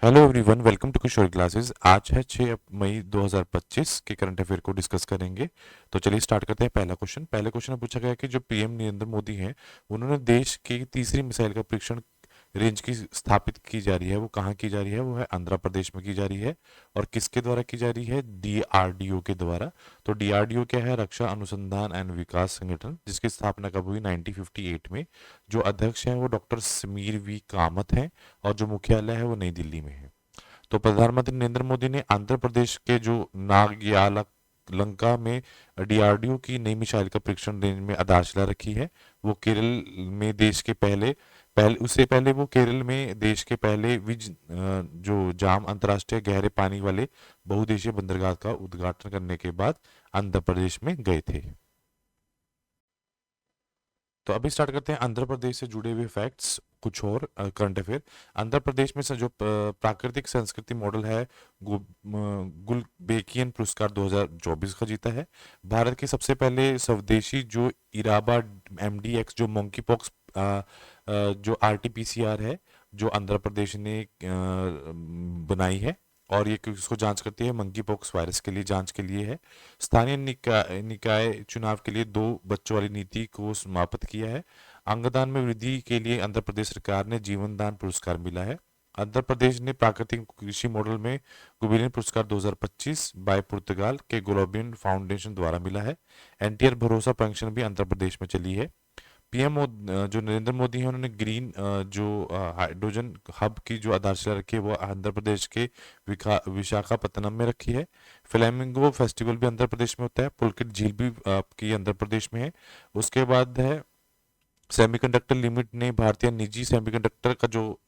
Hello everyone, welcome to Kishore classes. आज है 6 मई 2025 के करंट अफेयर को डिस्कस करेंगे। तो चलिए स्टार्ट करते हैं। पहले क्वेश्चन में पूछा गया कि जो पीएम नरेंद्र मोदी हैं, उन्होंने देश की तीसरी मिसाइल का परीक्षण रेंज की स्थापित की जा रही है, वो कहाँ की जा रही है? वो है आंध्र प्रदेश में की जा रही है। और किसके द्वारा की जा रही है? डीआरडीओ के द्वारा। तो डीआरडीओ क्या है? रक्षा अनुसंधान एंड विकास संगठन, जिसकी स्थापना कब हुई? 1958 में। जो अध्यक्ष हैं वो डॉक्टर समीर वी कामत हैं। और जो मुख्यालय है वो नई दिल्ली में है। तो प्रधानमंत्री नरेंद्र मोदी ने आंध्र प्रदेश के जो नागयाला लंका में डीआरडीओ की नई मिसाइल का परीक्षण रेंज में आधारशिला रखी है। वो केरल में देश के पहले पहले उससे पहले वो केरल में देश के पहले जो जाम अंतर्राष्ट्रीय गहरे पानी वाले बहुदेशीय बंदरगाह का उद्घाटन करने के बाद आंध्र प्रदेश में गए थे। तो अभी स्टार्ट करते हैं आंध्र प्रदेश से जुड़े हुए फैक्ट्स, कुछ और करंट अफेयर। आंध्र प्रदेश में जो प्राकृतिक संस्कृति मॉडल है, गुलबेकियन पुरस्कार 2024 का जीता है। भारत के सबसे पहले स्वदेशी जो इराबा एमडीएक्स जो मंकी पॉक्स जो आरटीपीसीआर है, जो आंध्र प्रदेश ने बनाई है। और ये किसको जांच करती है? मंकी पॉक्स वायरस के लिए जांच के लिए है। स्थानीय निकाय चुनाव के लिए 2 बच्चों वाली नीति को समाप्त किया है। अंगदान में वृद्धि के लिए आंध्र प्रदेश सरकार ने जीवन दान पुरस्कार मिला है। आंध्र प्रदेश ने प्राकृतिक कृषि मॉडल में गुबेलियन पुरस्कार 2025 बाय पुर्तगाल के ग्लोबियन फाउंडेशन द्वारा मिला है। एनटीआर भरोसा पेंशन भी आंध्र प्रदेश में चली है। जो नरेंद्र मोदी हैं, उन्होंने ग्रीन जो हाइड्रोजन हब की जो आधारशिला रखी है वो आंध्र प्रदेश के विशाखापत्तनम में रखी है। फ्लैमिंगो फेस्टिवल भी आंध्र प्रदेश में होता है। पुलकित झील भी आपकी आंध्र प्रदेश में है। उसके बाद है सेमीकंडक्टर लिमिट ने भारतीय निजी सेमीकंडक्टर का जो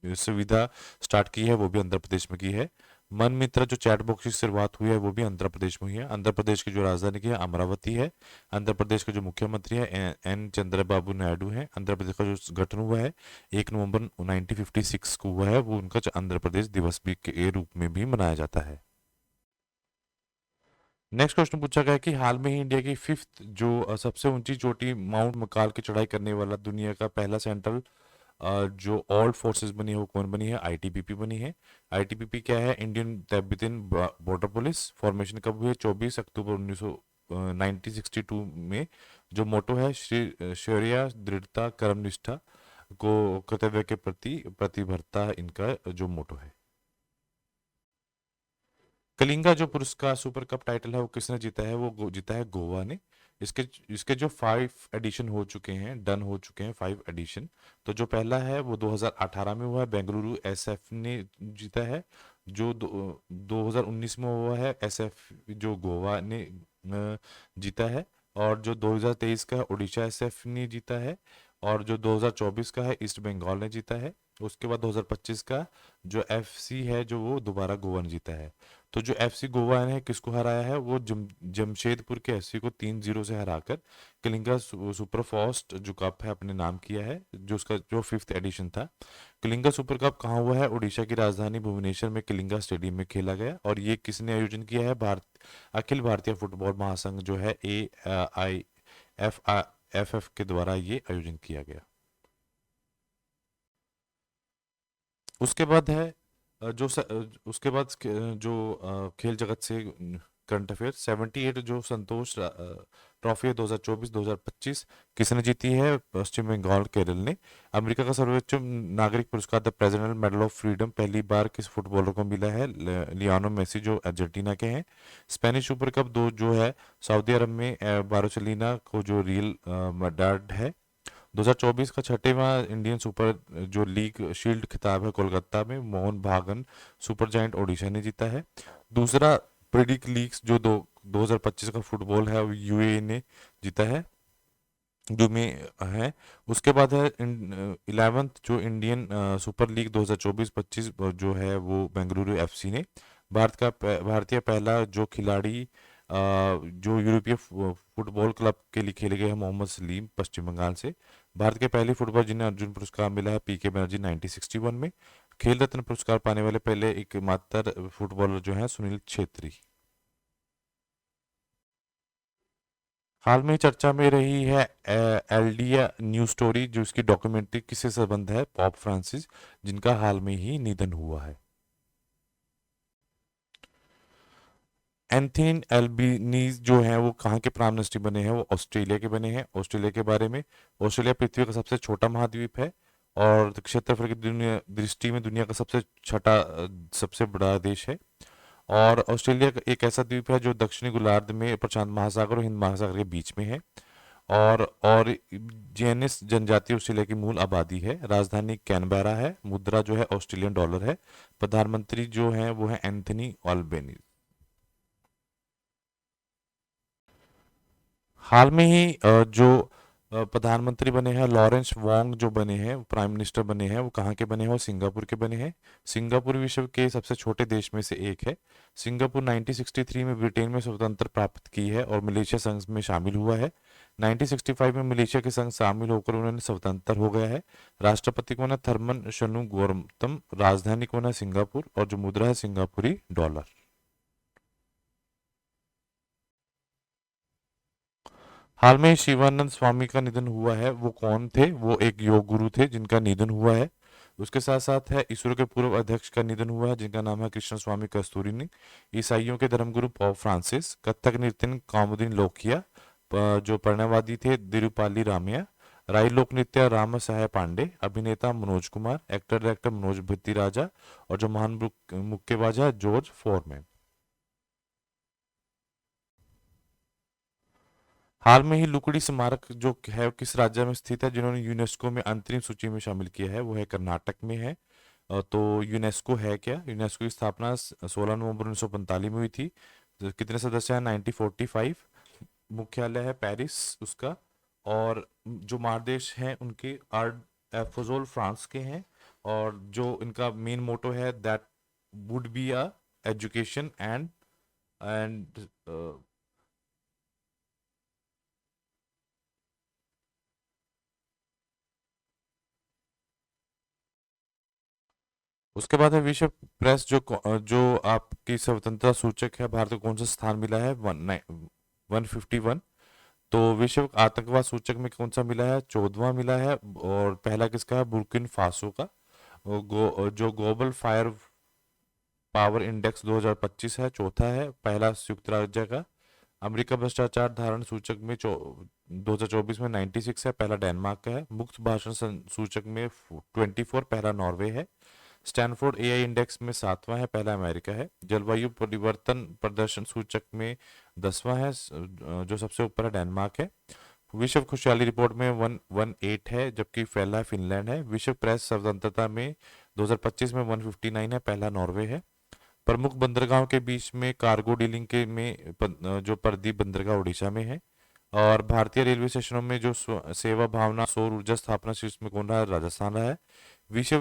सुविधा स्टार्ट की है वो भी आंध्र प्रदेश में की है। मन मित्र जो चैट बॉक्स की शुरुआत हुई है वो भी आंध्र प्रदेश में हुई है। आंध्र प्रदेश की जो राजधानी की है अमरावती है। आंध्र प्रदेश के जो मुख्यमंत्री है एन चंद्रबाबू नायडू हैं। आंध्र प्रदेश का जो गठन हुआ है 1 नवंबर 1956 को हुआ है, वो उनका आंध्र प्रदेश दिवस भी के रूप में भी मनाया जाता है। नेक्स्ट क्वेश्चन पूछा गया कि हाल में ही इंडिया की फिफ्थ जो सबसे ऊंची चोटी माउंट मकाल की चढ़ाई करने वाला दुनिया का पहला सेंट्रल जो ऑल फोर्सेस बनी है वो कौन बनी है? आईटीबीपी बनी है। आईटीबीपी क्या है? Indian Tibetan border police. Formation कब हुई है? 24 अक्टूबर 1962 में। जो मोटो है शौर्य दृढ़ता कर्मनिष्ठा को कर्तव्य के प्रति प्रतिबद्धता, इनका जो मोटो है। कलिंगा जो पुरस्कार सुपर कप टाइटल है वो किसने जीता है? जीता है गोवा ने। इसके इसके जो 5 एडिशन हो चुके हैं, डन हो चुके हैं 5 एडिशन। तो जो पहला है वो 2018 में हुआ है, बेंगलुरु एसएफ ने जीता है। जो 2019 में हुआ है, एसएफ जो गोवा ने जीता है। और जो 2023 का है उड़ीसा एसएफ ने जीता है। और जो 2024 का है ईस्ट बंगाल ने जीता है। उसके बाद 2025 का जो एफसी है जो वो दोबारा गोवा ने जीता है। तो जो एफसी गोवा ने किसको हराया है? वो जमशेदपुर के एफसी को 3-0 से हराकर कलिंगा सुपर फास्ट जो कप है अपने नाम किया है, जो उसका जो 5th एडिशन था। कलिंगा सुपर कप कहाँ हुआ है? उड़ीसा की राजधानी भुवनेश्वर में कलिंगा स्टेडियम में खेला गया। और ये किसने आयोजन किया है? अखिल भारतीय फुटबॉल महासंघ जो है आई एफ एफ एफ के द्वारा ये आयोजन किया गया। उसके बाद है उसके बाद जो खेल जगत से करंट अफेयर 78 जो संतोष ट्रॉफी है 2024-2025 किसने जीती है? पश्चिम बंगाल केरल ने। अमेरिका का सर्वोच्च नागरिक पुरस्कार the president medal of freedom पहली बार किस फुटबॉलर को मिला है? लियानो मेसी जो अर्जेंटीना के हैं। स्पेनिश सुपर कप दो जो है सऊदी अरब में बार्सिलोना को जो रियल मैड्रिड है। 2024 का छठेवां इंडियन सुपर जो लीग शील्ड खिताब है कोलकाता में मोहन बागान सुपर जायंट ओडिशा ने जीता है। दूसरा प्रीडिक लीग्स जो 2025 का फुटबॉल है यूएई ने जीता है, जो में है। उसके बाद है 11th जो इंडियन सुपर लीग 2024-25 जो है वो बेंगलुरु एफसी ने। भारतीय पहला जो खिलाड़ी जो यूरोपीय फुटबॉल क्लब के लिए खेले गए हैं मोहम्मद सलीम पश्चिम बंगाल से। भारत के पहले फुटबॉल जिन्हें अर्जुन पुरस्कार मिला है पीके बनर्जी 1961 में। खेल रत्न पुरस्कार पाने वाले पहले एकमात्र फुटबॉलर जो है सुनील छेत्री। हाल में चर्चा में रही है एल्डिया न्यूज स्टोरी, जो इसकी डॉक्यूमेंट्री किससे संबंध है, पॉप फ्रांसिस, जिनका हाल में ही निधन हुआ है। एंथनी एल्बनीज जो हैं वो कहाँ के प्राइम मिनिस्टर बने हैं, वो ऑस्ट्रेलिया के बने हैं। ऑस्ट्रेलिया के बारे में, ऑस्ट्रेलिया पृथ्वी का सबसे छोटा महाद्वीप है और क्षेत्रफल की दुनिया दृष्टि में दुनिया का सबसे बड़ा देश है। और ऑस्ट्रेलिया एक ऐसा द्वीप है जो दक्षिणी गोलार्ध में प्रशांत महासागर और हिंद महासागर के बीच में है। और जेनिस जनजाति ऑस्ट्रेलिया की मूल आबादी है। राजधानी कैनबेरा है। मुद्रा जो है ऑस्ट्रेलियन डॉलर है। प्रधानमंत्री जो है वो है एंथनी अल्बेनीज। हाल में ही जो प्रधानमंत्री बने हैं लॉरेंस वोंग जो बने हैं प्राइम मिनिस्टर बने हैं, वो कहाँ के बने हैं, वो सिंगापुर के बने हैं। सिंगापुर विश्व के सबसे छोटे देश में से एक है। सिंगापुर 1963 में ब्रिटेन में स्वतंत्रता प्राप्त की है और मलेशिया संघ में शामिल हुआ है। 1965 में मलेशिया के संग शामिल होकर उन्होंने स्वतंत्र हो गया है। राष्ट्रपति कौन है, थरमन शनुगोरतम। राजधानी कौन है, सिंगापुर। और जो मुद्रा है सिंगापुरी डॉलर। हाल में ही शिवानंद स्वामी का निधन हुआ है। वो कौन थे, वो एक योग गुरु थे जिनका निधन हुआ है। उसके साथ साथ है इसरो के पूर्व अध्यक्ष का निधन हुआ है जिनका नाम है कृष्ण स्वामी कस्तूरिनी। ईसाइयों के धर्मगुरु पॉप फ्रांसिस। कथक नृत्यन कौमुदीन लोकिया, जो प्रणयवादी थे दिरुपाली रामैया। राई लोक नृत्य राम सहाय पांडे। अभिनेता मनोज कुमार। एक्टर डायरेक्टर मनोज भट्टी राजा। और जो महान मुक्केबाज है जॉर्ज फोरमैन। हाल में ही लुकड़ी स्मारक जो है वो किस राज्य में स्थित है, जिन्होंने यूनेस्को में अंतरिम सूची में शामिल किया है, वो है कर्नाटक में है। तो यूनेस्को है क्या, यूनेस्को की स्थापना 16 नवंबर 1945 में हुई थी। तो कितने सदस्य हैं, 1945। मुख्यालय है पेरिस उसका। और जो महादेश हैं उनके आर्ड एफोजोल फ्रांस के हैं। और जो इनका मेन मोटो है that would be a education and उसके बाद है विश्व प्रेस जो आपकी स्वतंत्रता सूचक है, भारत को कौन सा स्थान मिला है, 151। तो विश्व आतंकवाद सूचक में कौन सा मिला है, 14वां मिला है। और पहला किसका है, बुर्किन फासो का। जो ग्लोबल फायर पावर इंडेक्स 2025 है, चौथा है। पहला संयुक्त राज्य का। अमेरिका भ्रष्टाचार धारण सूचक में 2024 में 96 है, पहला डेनमार्क का है। मुक्त भाषण सूचक में 24, पहला नॉर्वे है। स्टैनफोर्ड एआई इंडेक्स में 7वां है, पहला अमेरिका है। जलवायु परिवर्तन प्रदर्शन सूचक में 10वां है, जो सबसे ऊपर है डेनमार्क है। विश्व खुशहाली रिपोर्ट में 118 है, जबकि पहला फिनलैंड है। विश्व प्रेस स्वतंत्रता में 2025 में 159 है, पहला नॉर्वे है। प्रमुख बंदरगाहों के बीच में कार्गो डीलिंग के में जो परदीप बंदरगाह उड़ीसा में है। और भारतीय रेलवे स्टेशनों में जो सेवा भावना सौर ऊर्जा स्थापना शीर्ष में कौन रहा है, राजस्थान रहा है। विश्व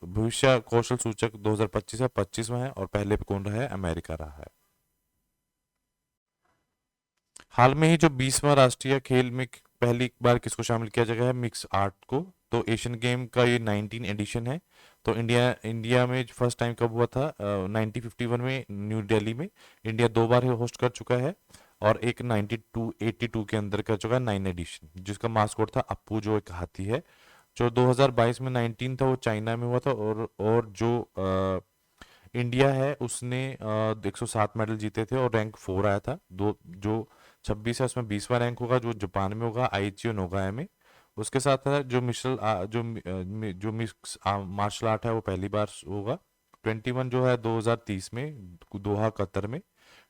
भविष्य कौशल सूचक 2025 है, 25वां है। और पहले पे कौन रहा है, अमेरिका रहा है। हाल में ही जो 20वां राष्ट्रीय खेल में पहली बार किसको शामिल किया गया है, मिक्स आर्ट को। तो एशियन गेम का ये 19 एडिशन है। तो इंडिया इंडिया में फर्स्ट टाइम कब हुआ था, 1951 में न्यू दिल्ली में। इंडिया 2 बार होस्ट कर चुका है। और एक 82 के अंदर कर चुका है 9 एडिशन, जिसका मास्कोट था अप्पू, जो एक हाथी है। जो 2022 में 19 था वो चाइना में हुआ था। और जो इंडिया है उसने 107 मेडल जीते थे और रैंक 4 आया था। दो जो 26 है उसमें 20वां रैंक होगा, जो जापान में होगा आईची नोगाया में। उसके साथ है जो जो मिक्स मार्शल आर्ट है वो पहली बार होगा। 21 जो है 2030 में दोहा कतर में।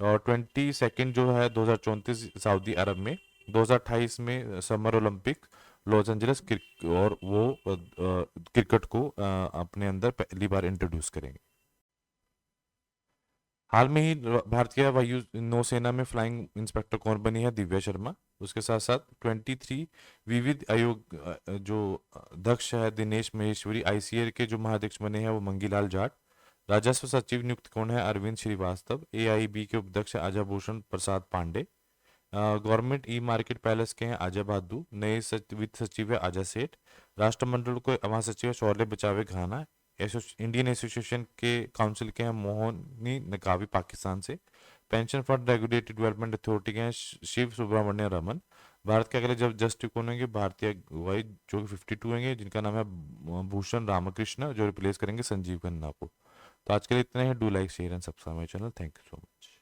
और 22 जो है 2034 सऊदी अरब में। 2028 में समर ओलंपिक लॉस एंजलिस और वो क्रिकेट को अपने अंदर पहली बार इंट्रोड्यूस करेंगे। हाल में ही भारतीय वायु नौसेना में फ्लाइंग इंस्पेक्टर कौन बनी है, दिव्या शर्मा। उसके साथ साथ 23 विविध आयोग जो अध्यक्ष है दिनेश महेश्वरी। आईसीए के जो महाध्यक्ष बने हैं वो मंगीलाल जाट। राजस्व सचिव नियुक्त कौन है, अरविंद श्रीवास्तव। एआईबी के उपाध्यक्ष है Ajay Bhushan Prasad Pandey. Government e market palace के हैं अजय भादु। नए वित्त सचिव है अजय सेठ। राष्ट्रमंडल को महासचिव है शौर्य बचावे घाना। इंडियन एसोसिएशन के काउंसिल के हैं मोहनी नकावी पाकिस्तान से। Pension fund regulatory development authority के हैं शिव सुब्रमण्य रमन। भारत के अगले जब जस्ट कौन होंगे, भारतीय अगुवाई जो कि 52 होंगे, जिनका नाम है भूषण रामकृष्ण, जो रिप्लेस करेंगे संजीव खन्ना को। तो आज के लिए इतना ही। Do like share and subscribe my channel. Thank you so much.